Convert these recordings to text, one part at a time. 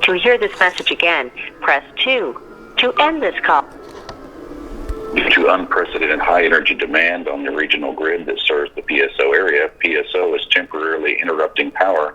To hear this message again, press 2. To end this call. Due to unprecedented high energy demand on the regional grid that serves the PSO area, PSO is temporarily interrupting power.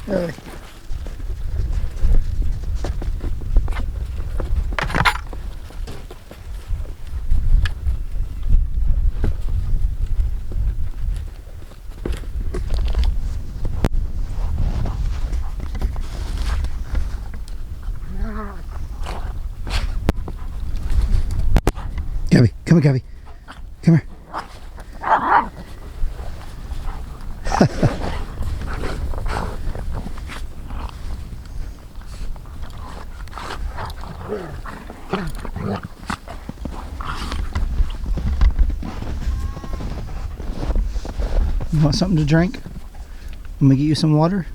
Really? Gabby, come here, Gabby. Come here. You want something to drink? Let me get you some water.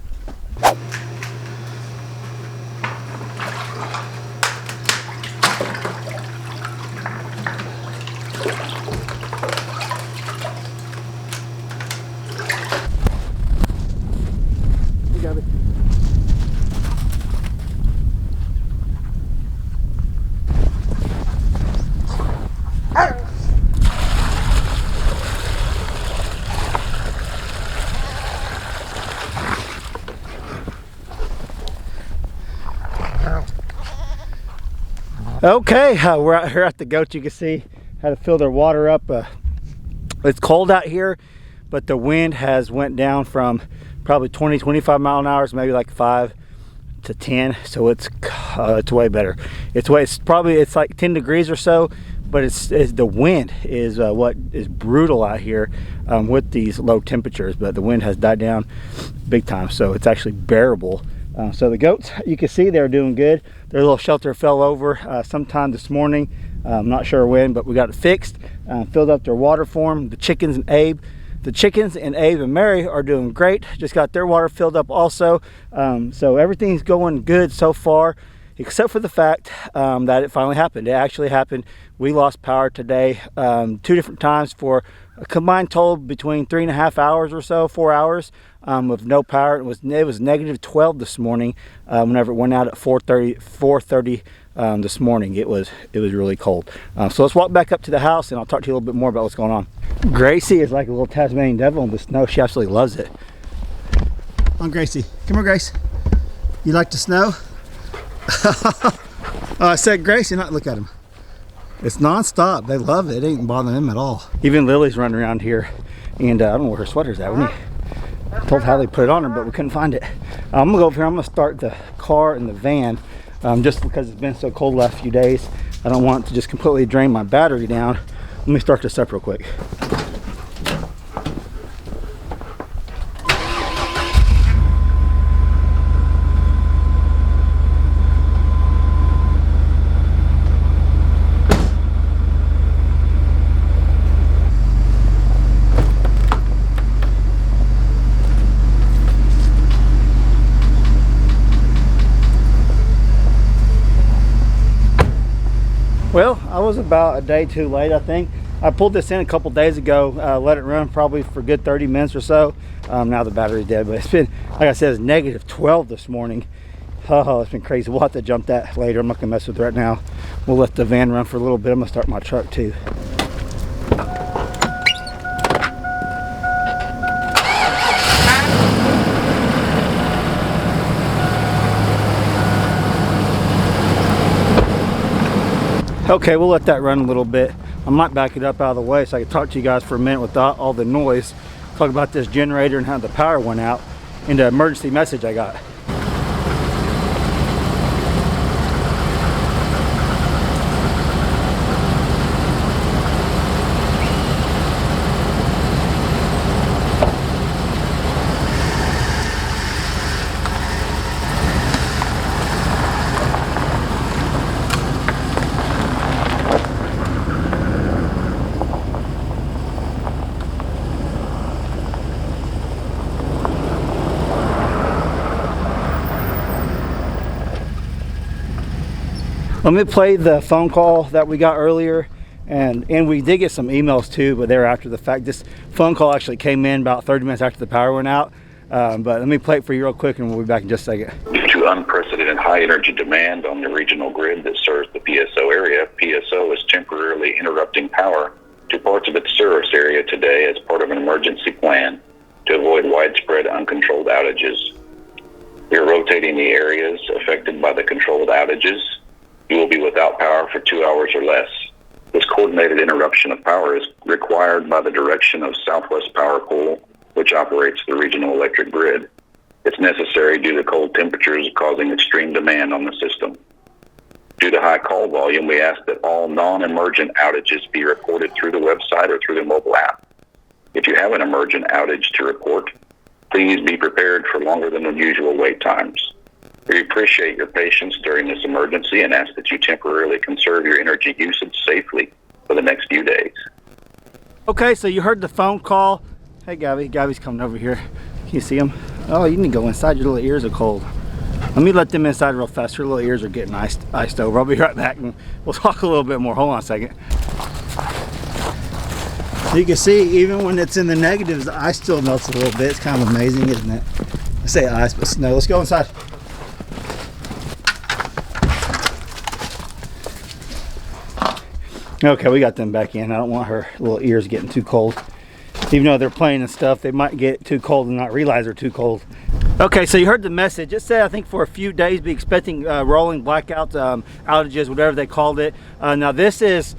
You got it. Okay, we're out here at the goats. You can see how to fill their water up. It's cold out here, but the wind has went down from probably 20-25 mile an hour, maybe like 5 to 10. So it's way better. It's like 10 degrees or so, but it's the wind is what is brutal out here with these low temperatures. But the wind has died down big time, so it's actually bearable. So the goats, you can see they're doing good. Their little shelter fell over sometime this morning. I'm not sure when, but we got it fixed. Filled up their water for them. The chickens and Abe and Mary are doing great. Just got their water filled up also. So everything's going good so far, except for the fact that it finally happened. It actually happened. We lost power today 2 different times for a combined total between 3.5 hours or so, 4 hours of no power. It was negative 12 this morning whenever it went out at 4:30 this morning. It was really cold. So let's walk back up to the house and I'll talk to you a little bit more about what's going on. Gracie is like a little Tasmanian devil in the snow. She absolutely loves it. Come on, Gracie. Come here, Grace. You like the snow? I said Gracie, not look at him. It's non-stop. They love it. It ain't bothering them at all. Even Lily's running around here, and I don't know where her sweater's at. I told Hallie to put it on her, but we couldn't find it. I'm gonna go over here. I'm gonna start the car and the van, just because it's been so cold the last few days. I don't want it to just completely drain my battery down. Let me start this up real quick. Well, I was about a day too late, I think. I pulled this in a couple days ago, let it run probably for a good 30 minutes or so. Now the battery's dead, but it's been, like I said, it's negative 12 this morning. Oh, it's been crazy. We'll have to jump that later. I'm not gonna mess with it right now. We'll let the van run for a little bit. I'm gonna start my truck too. Okay, we'll let that run a little bit. I might back it up out of the way so I can talk to you guys for a minute without all the noise. Talk about this generator and how the power went out and the emergency message I got. Let me play the phone call that we got earlier, and we did get some emails too, but they were after the fact. This phone call actually came in about 30 minutes after the power went out, but let me play it for you real quick and we'll be back in just a second. Due to unprecedented high energy demand on the regional grid that serves the PSO area, PSO is temporarily interrupting power to parts of its service area today as part of an emergency plan to avoid widespread uncontrolled outages. We are rotating the areas affected by the controlled outages. You will be without power for 2 hours or less. This coordinated interruption of power is required by the direction of Southwest Power Pool, which operates the regional electric grid. It's necessary due to cold temperatures causing extreme demand on the system. Due to high call volume, we ask that all non-emergent outages be reported through the website or through the mobile app. If you have an emergent outage to report, please be prepared for longer than usual wait times. We appreciate your patience during this emergency and ask that you temporarily conserve your energy usage safely for the next few days. Okay, so you heard the phone call. Hey, Gabby. Gabby's coming over here. Can you see him? Oh, you need to go inside. Your little ears are cold. Let me let them inside real fast. Her little ears are getting iced over. I'll be right back and we'll talk a little bit more. Hold on a second. You can see, even when it's in the negatives, the ice still melts a little bit. It's kind of amazing, isn't it? I say ice, but snow. Let's go inside. Okay, we got them back in. I don't want her little ears getting too cold. Even though they're playing and stuff, they might get too cold and not realize they're too cold. Okay, so you heard the message. It said, I think for a few days, be expecting rolling blackouts, outages, whatever they called it. Now this is,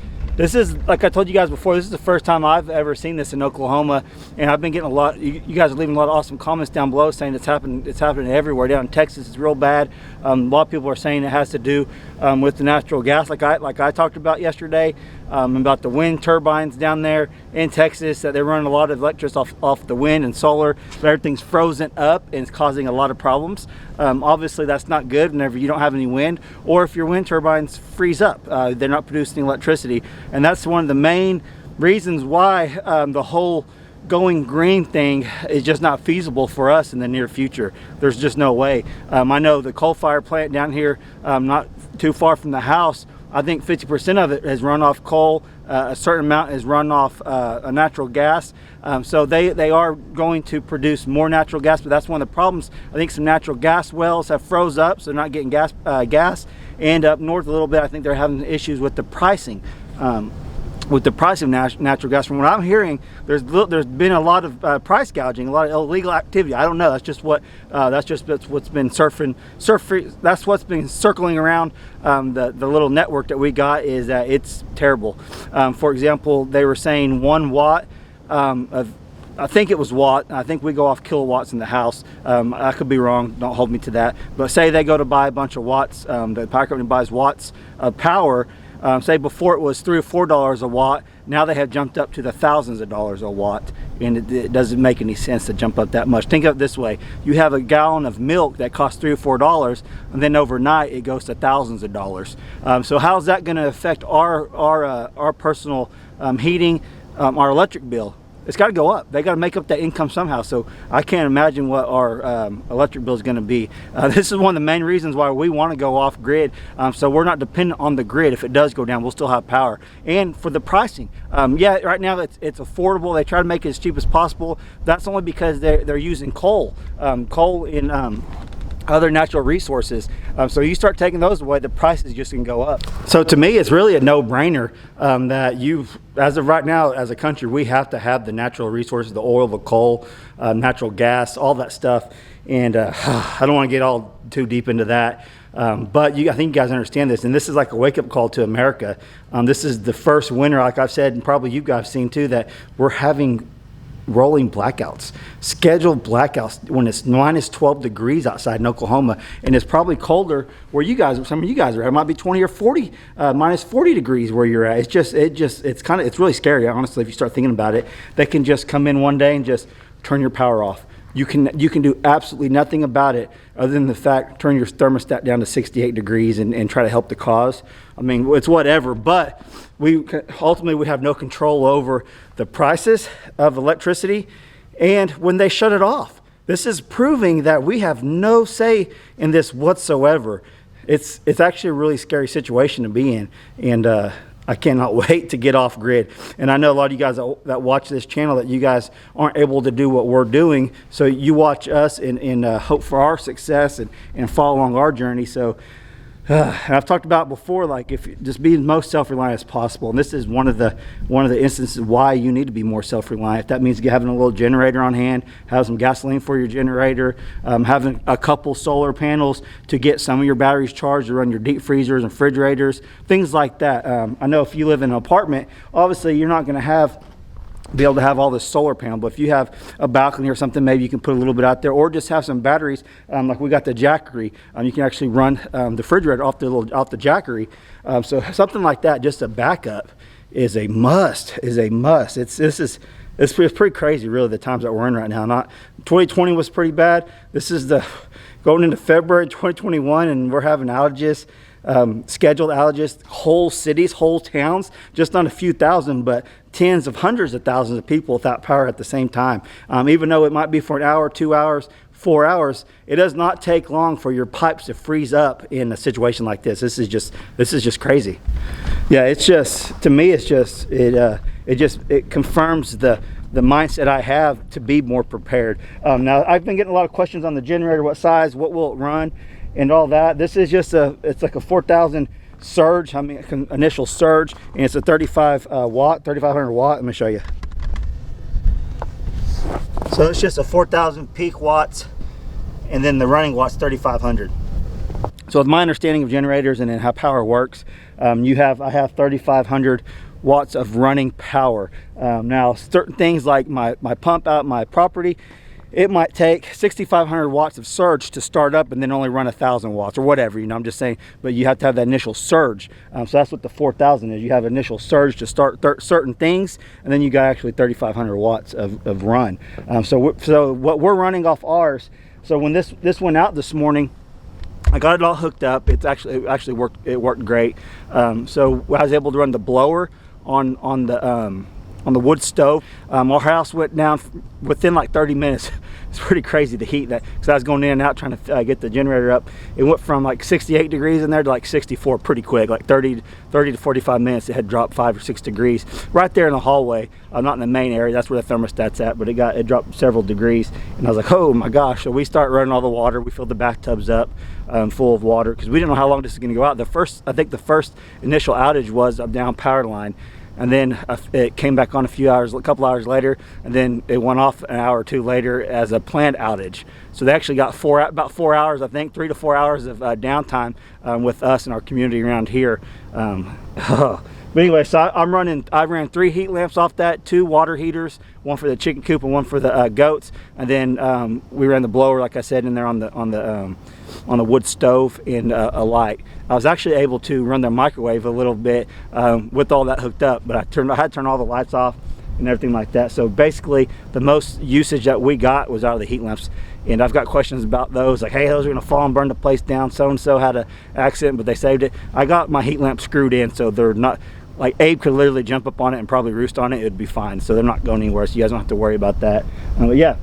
like I told you guys before, this is the first time I've ever seen this in Oklahoma, and I've been getting a lot, you guys are leaving a lot of awesome comments down below saying it's happening everywhere. Down in Texas, it's real bad. A lot of people are saying it has to do with the natural gas, like I talked about yesterday, about the wind turbines down there in Texas, that they're running a lot of electricity off the wind and solar, but everything's frozen up and it's causing a lot of problems. Obviously that's not good whenever you don't have any wind, or if your wind turbines freeze up, they're not producing electricity. And that's one of the main reasons why the whole going green thing is just not feasible for us in the near future. There's just no way. I know the coal fire plant down here, not too far from the house, I think 50% of it has run off coal, a certain amount is run off natural gas. So they are going to produce more natural gas, but that's one of the problems. I think some natural gas wells have froze up, so they're not getting gas. And up north a little bit, I think they're having issues with the pricing. with the price of natural gas. From what I'm hearing, there's been a lot of price gouging, a lot of illegal activity. I don't know. That's just what that's what's been that's what's been circling around the little network that we got, is that it's terrible. For example, they were saying 1 watt of, I think it was watt. I think we go off kilowatts in the house. I could be wrong. Don't hold me to that. But say they go to buy a bunch of watts. The power company buys watts of power. Say before it was $3 or $4 a watt. Now they have jumped up to the thousands of dollars a watt, and it doesn't make any sense to jump up that much. Think of it this way: you have a gallon of milk that costs $3 or $4, and then overnight it goes to thousands of dollars. So how's that going to affect our personal heating, our electric bill? It's got to go up. They got to make up that income somehow. So I can't imagine what our electric bill is going to be. This is one of the main reasons why we want to go off grid. So we're not dependent on the grid. If it does go down, we'll still have power. And for the pricing, yeah, right now it's affordable. They try to make it as cheap as possible. That's only because they're using coal in other natural resources. So you start taking those away, the price is just gonna go up. So to me, it's really a no-brainer that as of right now, as a country, we have to have the natural resources, the oil, the coal, natural gas, all that stuff. And I don't wanna get all too deep into that. But I think you guys understand this, and this is like a wake-up call to America. This is the first winter, like I've said, and probably you guys have seen too, that we're having rolling blackouts, scheduled blackouts when it's minus 12 degrees outside in Oklahoma, and it's probably colder where some of you guys are at. It might be 20 or 40, minus 40 degrees where you're at. It's really scary, honestly, if you start thinking about it. They can just come in one day and just turn your power off. You can do absolutely nothing about it other than the fact, turn your thermostat down to 68 degrees and try to help the cause. I mean, it's whatever, but we ultimately have no control over the prices of electricity and when they shut it off. This is proving that we have no say in this whatsoever. It's actually a really scary situation to be in, and I cannot wait to get off grid. And I know a lot of you guys that watch this channel, that you guys aren't able to do what we're doing. So you watch us and hope for our success and follow along our journey. So and I've talked about before, like, if just be most self-reliant as possible. And this is one of the instances why you need to be more self-reliant. If that means having a little generator on hand, have some gasoline for your generator, having a couple solar panels to get some of your batteries charged to run your deep freezers and refrigerators, things like that. I know if you live in an apartment, obviously you're not going to be able to have all this solar panel, but if you have a balcony or something, maybe you can put a little bit out there, or just have some batteries, like we got the Jackery. You can actually run the refrigerator off the Jackery. So something like that, just a backup, is a must. It's pretty crazy, really, the times that we're in right now. 2020 was pretty bad. This is going into February 2021, and we're having outages. Scheduled outages, whole cities, whole towns, just not a few thousand, but tens of hundreds of thousands of people without power at the same time. Even though it might be for an hour, 2 hours, 4 hours, it does not take long for your pipes to freeze up in a situation like this. This is just crazy. Yeah, to me, it confirms the mindset I have to be more prepared. Now, I've been getting a lot of questions on the generator: what size, what will it run, and all that. This is just it's like a 4,000 surge, initial surge, and it's a 3,500 watt. Let me show you. So it's just a 4,000 peak watts, and then the running watts 3,500. So with my understanding of generators and then how power works, I have 3,500 watts of running power. Now, certain things like my pump out my property, it might take 6,500 watts of surge to start up and then only run 1,000 watts or whatever, I'm just saying, but you have to have that initial surge. So that's what the 4,000 is. You have initial surge to start certain things, and then you got actually 3,500 watts of run. So what we're running off ours, so when this went out this morning, I got it all hooked up. It actually worked. It worked great. So I was able to run the blower on the wood stove. Our house went down within like 30 minutes. It's pretty crazy, the heat, because I was going in and out trying to get the generator up. It went from like 68 degrees in there to like 64 pretty quick, like 30 to 45 minutes. It had dropped 5 or 6 degrees right there in the hallway. Not in the main area, that's where the thermostat's at, but it dropped several degrees, and I was like, oh my gosh. So we start running all the water. We filled the bathtubs up full of water, because we didn't know how long this is going to go out. I think the first initial outage was a down power line. and then it came back on a couple hours later, and then it went off an hour or two later as a planned outage. So they actually got about 4 hours, I think, 3 to 4 hours of downtime with us and our community around here. But anyway, so I ran 3 heat lamps off that, 2 water heaters, one for the chicken coop and one for the goats, and then we ran the blower, like I said, in there on the wood stove, and a light. I was actually able to run the microwave a little bit with all that hooked up, but I had to turn all the lights off and everything like that. So basically, the most usage that we got was out of the heat lamps. And I've got questions about those, like, hey, those are gonna fall and burn the place down. So-and-so had an accident, but they saved it. I got my heat lamp screwed in, so they're not, like, Abe could literally jump up on it and probably roost on it. It'd be fine. So they're not going anywhere, so you guys don't have to worry about that. But yeah,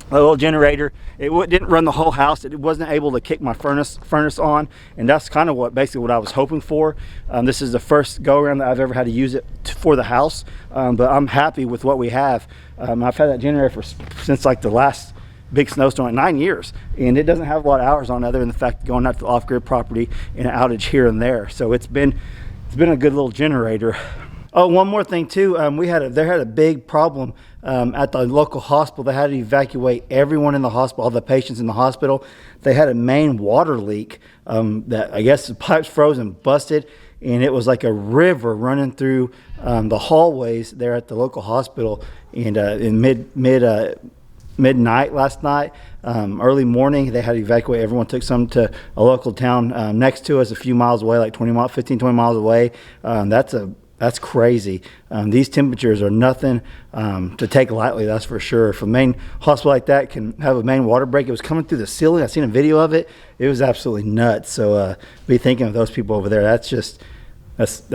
a little generator. It didn't run the whole house. It wasn't able to kick my furnace on, and that's kind of basically what I was hoping for. This is the first go around that I've ever had to use it for the house, but I'm happy with what we have. I've had that generator since like the last big snowstorm, 9 years, and it doesn't have a lot of hours on, other than the fact going out to the off-grid property and an outage here and there. So it's been a good little generator. Oh, one more thing too. They had a big problem at the local hospital. They had to evacuate everyone in the hospital, all the patients in the hospital. They had a main water leak that I guess the pipes froze and busted, and it was like a river running through the hallways there at the local hospital. And in midnight last night, early morning, they had to evacuate everyone. Took some to a local town next to us, a few miles away, like 15, 20 miles away. That's crazy. These temperatures are nothing to take lightly, that's for sure. If a main hospital like that can have a main water break, it was coming through the ceiling. I seen a video of it. It was absolutely nuts. So be thinking of those people over there. That's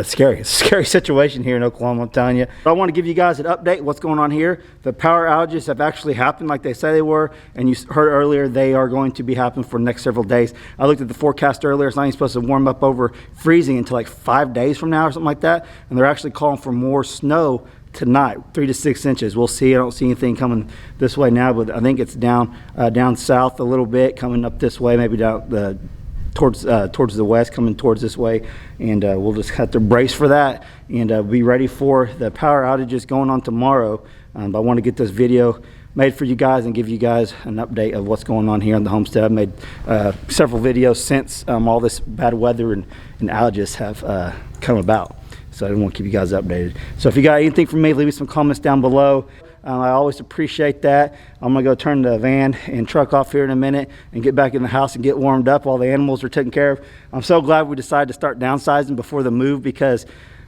scary. It's a scary situation here in Oklahoma, I'm telling you. I want to give you guys an update what's going on here. The power outages have actually happened like they say they were, and you heard earlier they are going to be happening for the next several days. I looked at the forecast earlier. It's not even supposed to warm up over freezing until like 5 days from now or something like that, and they're actually calling for more snow tonight, 3 to 6 inches. We'll see. I don't see anything coming this way now, but I think it's down south a little bit, coming up this way, maybe down towards the west, coming towards this way, and we'll just have to brace for that and be ready for the power outages going on tomorrow. But I want to get this video made for you guys and give you guys an update of what's going on here on the homestead. I've made several videos since all this bad weather and outages have come about, so I didn't want to keep you guys updated. So if you got anything from me, leave me some comments down below. I always appreciate that. I'm gonna go turn the van and truck off here in a minute and get back in the house and get warmed up while the animals are taken care of. I'm so glad we decided to start downsizing before the move, because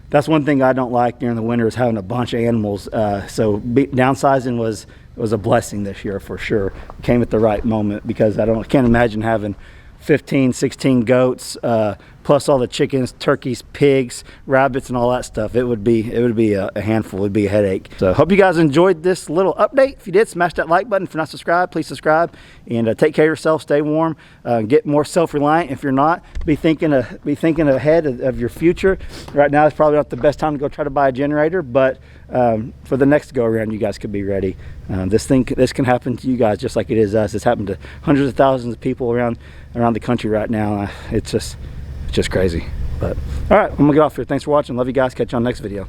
that's one thing I don't like during the winter, is having a bunch of animals. So downsizing was a blessing this year for sure. It came at the right moment, because I can't imagine having 15, 16 goats, plus all the chickens, turkeys, pigs, rabbits, and all that stuff. It would be a handful. It would be a headache. So hope you guys enjoyed this little update. If you did, smash that like button. If you're not subscribed, please subscribe, and take care of yourself. Stay warm. Get more self-reliant. If you're not, be thinking ahead of your future. Right now, it's probably not the best time to go try to buy a generator, but for the next go around, you guys could be ready. This can happen to you guys just like it is us. It's happened to hundreds of thousands of people around the country right now. It's just crazy. But all right, I'm gonna get off here. Thanks for watching. Love you guys. Catch you on the next video.